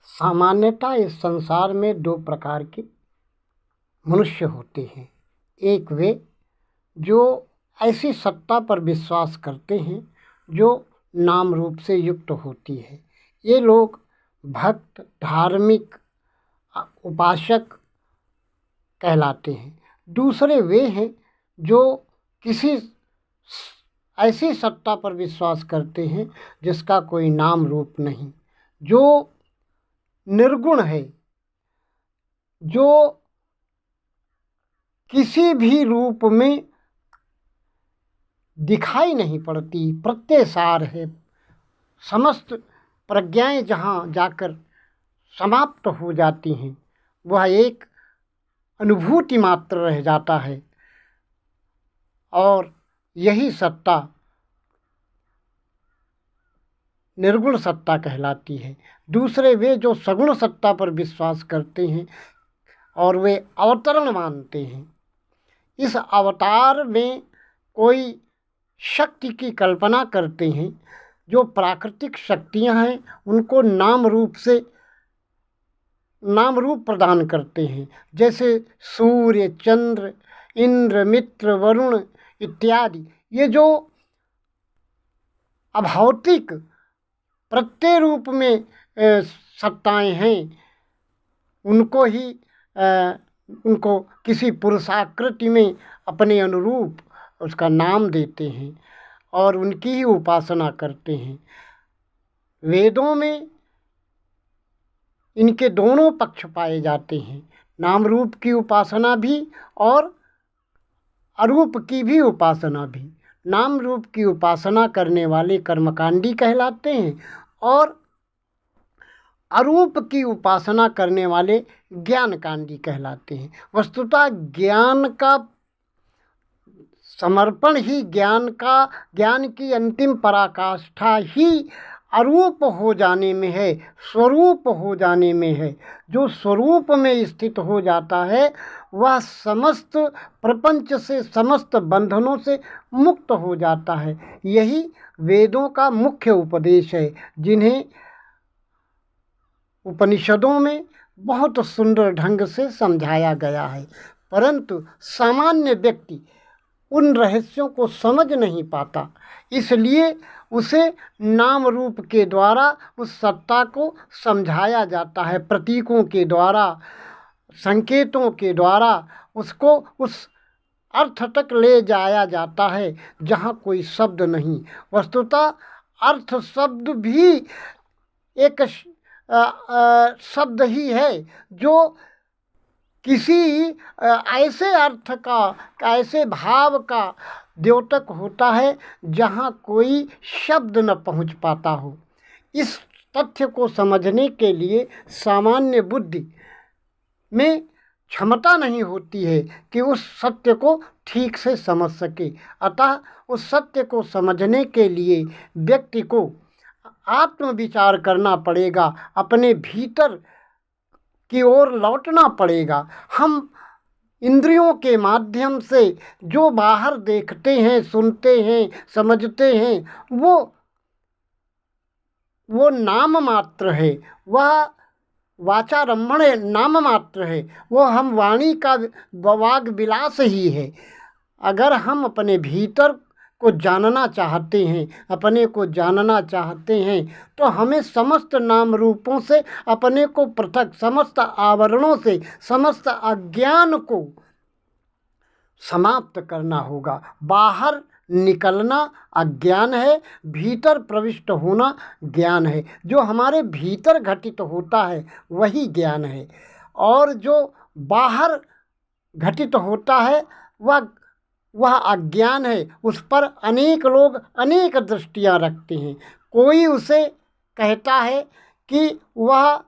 सामान्यतः इस संसार में दो प्रकार के मनुष्य होते हैं। एक वे जो ऐसी सत्ता पर विश्वास करते हैं जो नाम रूप से युक्त होती है। ये लोग भक्त, धार्मिक, उपासक कहलाते हैं। दूसरे वे हैं जो किसी ऐसी सत्ता पर विश्वास करते हैं जिसका कोई नाम रूप नहीं, जो निर्गुण है, जो किसी भी रूप में दिखाई नहीं पड़ती, प्रत्ययसार है। समस्त प्रज्ञाएं जहाँ जाकर समाप्त हो जाती हैं, वह एक अनुभूति मात्र रह जाता है और यही सत्ता निर्गुण सत्ता कहलाती है। दूसरे वे जो सगुण सत्ता पर विश्वास करते हैं और वे अवतरण मानते हैं। इस अवतार में कोई शक्ति की कल्पना करते हैं। जो प्राकृतिक शक्तियां हैं उनको नाम रूप प्रदान करते हैं, जैसे सूर्य, चंद्र, इंद्र, मित्र, वरुण इत्यादि। ये जो अभौतिक प्रत्यय रूप में सत्ताएं हैं, उनको किसी पुरुषाकृति में अपने अनुरूप उसका नाम देते हैं और उनकी ही उपासना करते हैं। वेदों में इनके दोनों पक्ष पाए जाते हैं, नाम रूप की उपासना भी और अरूप की भी उपासना भी। नाम रूप की उपासना करने वाले कर्मकांडी कहलाते हैं और अरूप की उपासना करने वाले ज्ञानकांडी कहलाते हैं। वस्तुतः ज्ञान का समर्पण ही ज्ञान की अंतिम पराकाष्ठा ही अरूप हो जाने में है, स्वरूप हो जाने में है। जो स्वरूप में स्थित हो जाता है वह समस्त प्रपंच से, समस्त बंधनों से मुक्त हो जाता है। यही वेदों का मुख्य उपदेश है, जिन्हें उपनिषदों में बहुत सुंदर ढंग से समझाया गया है। परंतु सामान्य व्यक्ति उन रहस्यों को समझ नहीं पाता, इसलिए उसे नाम रूप के द्वारा उस सत्ता को समझाया जाता है, प्रतीकों के द्वारा, संकेतों के द्वारा उसको उस अर्थ तक ले जाया जाता है जहाँ कोई शब्द नहीं। वस्तुतः अर्थ शब्द भी एक शब्द ही है जो किसी ऐसे अर्थ का, ऐसे भाव का द्योतक होता है जहाँ कोई शब्द न पहुँच पाता हो। इस तथ्य को समझने के लिए सामान्य बुद्धि में क्षमता नहीं होती है कि उस सत्य को ठीक से समझ सके। अतः उस सत्य को समझने के लिए व्यक्ति को आत्मविचार करना पड़ेगा, अपने भीतर की ओर लौटना पड़ेगा। हम इंद्रियों के माध्यम से जो बाहर देखते हैं, सुनते हैं, समझते हैं, वो नाम मात्र है, वह वाचारंभण नाम मात्र है, वो हम वाणी का वाग विलास ही है। अगर हम अपने भीतर को जानना चाहते हैं, अपने को जानना चाहते हैं, तो हमें समस्त नाम रूपों से अपने को पृथक, समस्त आवरणों से, समस्त अज्ञान को समाप्त करना होगा। बाहर निकलना अज्ञान है, भीतर प्रविष्ट होना ज्ञान है। जो हमारे भीतर घटित होता है वही ज्ञान है, और जो बाहर घटित होता है वह अज्ञान है। उस पर अनेक लोग अनेक दृष्टियां रखते हैं। कोई उसे कहता है कि वह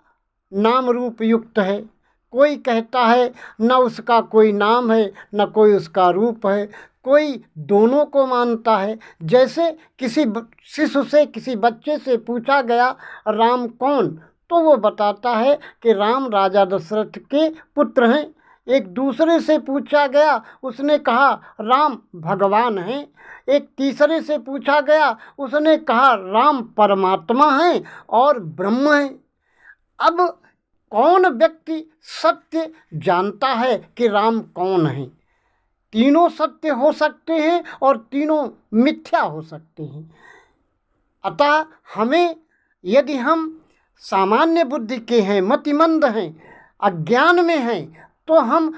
नाम रूप युक्त है, कोई कहता है न उसका कोई नाम है न कोई उसका रूप है, कोई दोनों को मानता है। जैसे किसी शिशु से, किसी बच्चे से पूछा गया राम कौन, तो वो बताता है कि राम राजा दशरथ के पुत्र हैं। एक दूसरे से पूछा गया, उसने कहा राम भगवान हैं। एक तीसरे से पूछा गया, उसने कहा राम परमात्मा हैं और ब्रह्म हैं। अब कौन व्यक्ति सत्य जानता है कि राम कौन है? तीनों सत्य हो सकते हैं और तीनों मिथ्या हो सकते हैं। अतः हमें, यदि हम सामान्य बुद्धि के हैं, मतिमंद हैं, अज्ञान में हैं, तो हम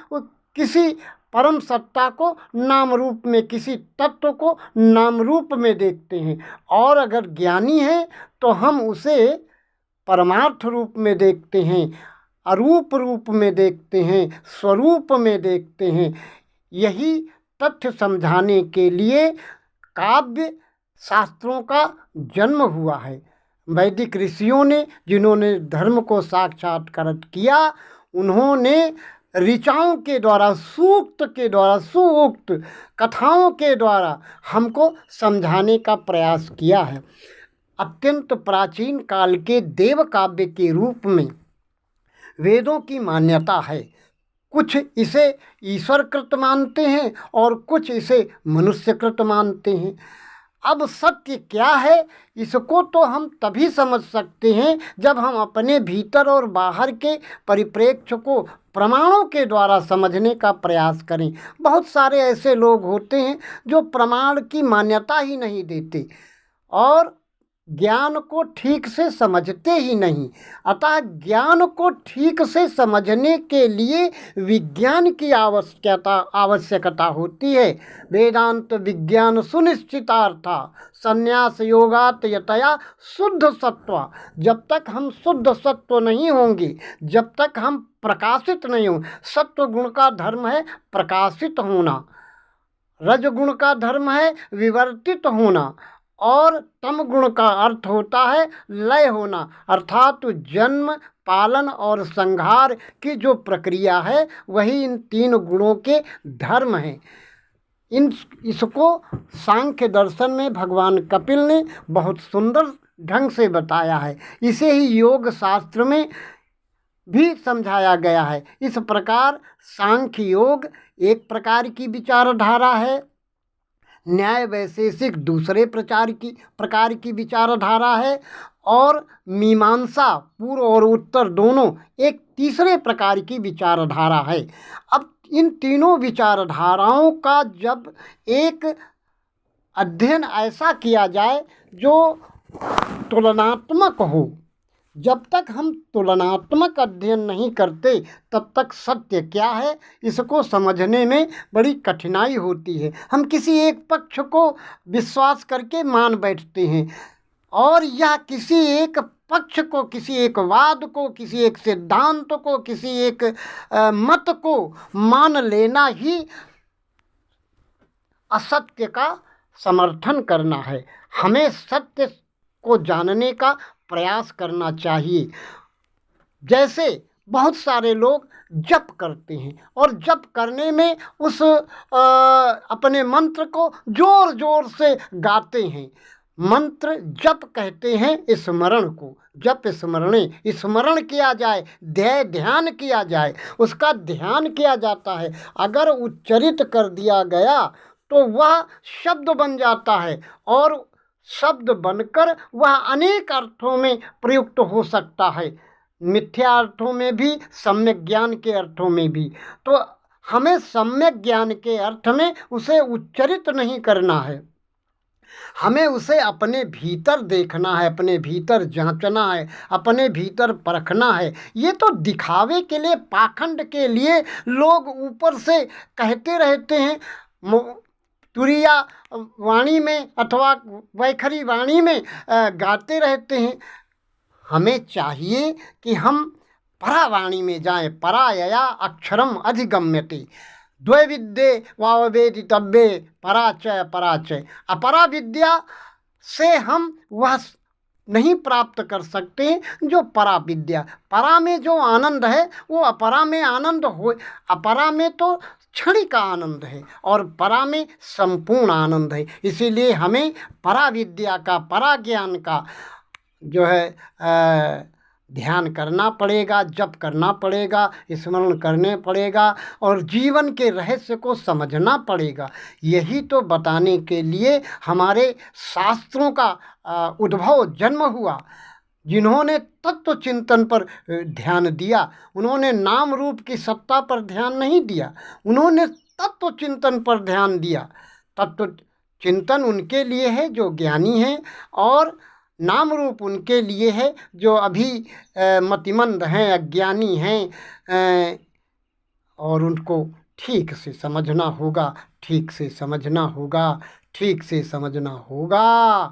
किसी परम सत्ता को नाम रूप में, किसी तत्व को नाम रूप में देखते हैं, और अगर ज्ञानी हैं तो हम उसे परमार्थ रूप में देखते हैं, अरूप रूप में देखते हैं, स्वरूप में देखते हैं। यही तथ्य समझाने के लिए काव्य शास्त्रों का जन्म हुआ है। वैदिक ऋषियों ने, जिन्होंने धर्म को साक्षात्कार किया, उन्होंने ऋचाओं के द्वारा, सूक्त के द्वारा, सूक्त कथाओं के द्वारा हमको समझाने का प्रयास किया है। अत्यंत प्राचीन काल के देव काव्य के रूप में वेदों की मान्यता है। कुछ इसे ईश्वरकृत मानते हैं और कुछ इसे मनुष्यकृत मानते हैं। अब सत्य क्या है, इसको तो हम तभी समझ सकते हैं जब हम अपने भीतर और बाहर के परिप्रेक्ष्य को प्रमाणों के द्वारा समझने का प्रयास करें। बहुत सारे ऐसे लोग होते हैं जो प्रमाण की मान्यता ही नहीं देते और ज्ञान को ठीक से समझते ही नहीं। अतः ज्ञान को ठीक से समझने के लिए विज्ञान की आवश्यकता होती है। वेदांत विज्ञान सुनिश्चितार्था संन्यास योगात यतया शुद्ध सत्व। जब तक हम शुद्ध सत्व नहीं होंगे, जब तक हम प्रकाशित नहीं हों, सत्व गुण का धर्म है प्रकाशित होना, रजगुण का धर्म है विवर्तित होना, और तम गुण का अर्थ होता है लय होना, अर्थात जन्म, पालन और संहार की जो प्रक्रिया है वही इन तीन गुणों के धर्म हैं। इसको सांख्य दर्शन में भगवान कपिल ने बहुत सुंदर ढंग से बताया है। इसे ही योग शास्त्र में भी समझाया गया है। इस प्रकार सांख्य योग एक प्रकार की विचारधारा है, न्याय वैशेषिक दूसरे प्रकार की विचारधारा है, और मीमांसा पूर्व और उत्तर दोनों एक तीसरे प्रकार की विचारधारा है। अब इन तीनों विचारधाराओं का जब एक अध्ययन ऐसा किया जाए जो तुलनात्मक हो, जब तक हम तुलनात्मक अध्ययन नहीं करते तब तक सत्य क्या है इसको समझने में बड़ी कठिनाई होती है। हम किसी एक पक्ष को विश्वास करके मान बैठते हैं, और यह किसी एक पक्ष को, किसी एक वाद को, किसी एक सिद्धांत को, किसी एक मत को मान लेना ही असत्य का समर्थन करना है। हमें सत्य को जानने का प्रयास करना चाहिए। जैसे बहुत सारे लोग जप करते हैं और जप करने में उस अपने मंत्र को जोर जोर से गाते हैं। मंत्र जप कहते हैं स्मरण को। जप स्मरणे, स्मरण किया जाए, ध्यान किया जाए, उसका ध्यान किया जाता है। अगर उच्चरित कर दिया गया तो वह शब्द बन जाता है, और शब्द बनकर वह अनेक अर्थों में प्रयुक्त हो सकता है, मिथ्या अर्थों में भी, सम्यक ज्ञान के अर्थों में भी। तो हमें सम्यक ज्ञान के अर्थ में उसे उच्चरित नहीं करना है, हमें उसे अपने भीतर देखना है, अपने भीतर जांचना है, अपने भीतर परखना है। ये तो दिखावे के लिए, पाखंड के लिए लोग ऊपर से कहते रहते हैं, तुरिया वाणी में अथवा वैखरी वाणी में गाते रहते हैं। हमें चाहिए कि हम परावाणी में जाएं। परायया अक्षरम अधिगम्यते द्वैविद्ये वावेदितव्ये पराचय पराचय। अपरा विद्या से हम वह नहीं प्राप्त कर सकते जो परा विद्या। परा में जो आनंद है वो अपरा में आनंद हो। अपरा में तो क्षणिक आनंद है और परा में संपूर्ण आनंद है। इसीलिए हमें परा विद्या का, परा ज्ञान का जो है ध्यान करना पड़ेगा, जप करना पड़ेगा, स्मरण करने पड़ेगा, और जीवन के रहस्य को समझना पड़ेगा। यही तो बताने के लिए हमारे शास्त्रों का उद्भव, जन्म हुआ। जिन्होंने तत्व चिंतन पर ध्यान दिया, उन्होंने नाम रूप की सत्ता पर ध्यान नहीं दिया, उन्होंने तत्व चिंतन पर ध्यान दिया। तत्व चिंतन उनके लिए है जो ज्ञानी हैं, और नाम रूप उनके लिए है जो अभी मतिमंद हैं, अज्ञानी हैं। और उनको ठीक से समझना होगा, ठीक से समझना होगा, ठीक से समझना होगा।